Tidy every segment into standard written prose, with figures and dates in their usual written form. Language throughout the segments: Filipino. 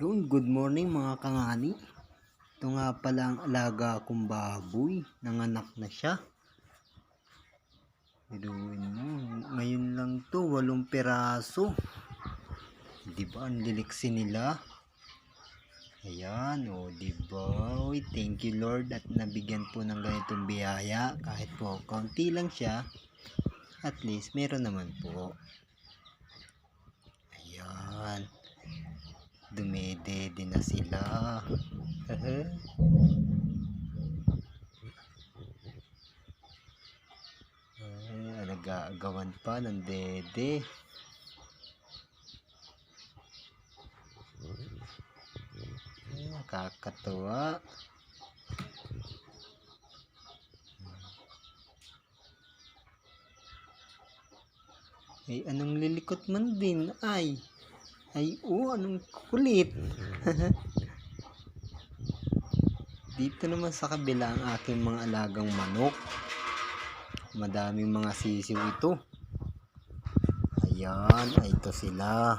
Yun, good morning mga kangani. Ito nga pala ang alaga kong baboy. Nanganak na siya. Biruin mo, ngayon lang to, 8 peraso. Diba, ang liliksi nila. Ayan, o diba. Uy, thank you Lord at nabigyan po ng ganitong biyaya. Kahit po, kaunti lang siya. At least, meron naman po. Ayan. Dumedede na sila. Nag-aagawan pa ng dede. Nakakatuwa. Ay, anong lilikot man din? Ay, anong kulit. Dito naman sa kabila ang aking mga alagang manok. Madaming mga sisiw ito. Ayan, ay ito sila.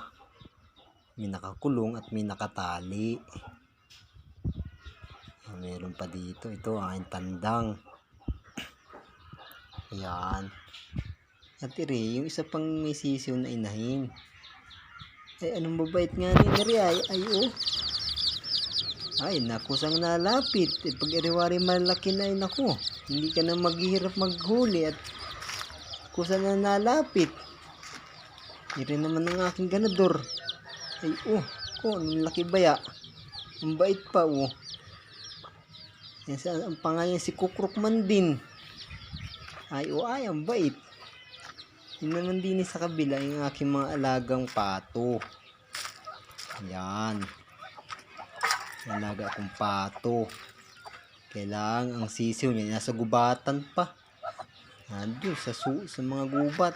May nakakulong at may nakatali. Meron pa dito. Ito ang aking tandang. Ayan. At yung isa pang may sisiw na inahin. Ay, anong mabait nga ni Nari oh. Ay, naku, sang nalapit. Pag iriwari malaki na ay naku. Hindi ka na maghihirap maghuli at kusa na nalapit. Iri naman ang aking ganador. Ay, anong laki baya. Ang bait pa, Yan ang pangalan si Kukruk man din. Ay, ang bait. Yun naman din sa kabila yung aking mga alagang pato. Ayan. Alaga akong pato. Kailangan ang sisiw niya nasa gubatan pa. Nandun sa mga gubat.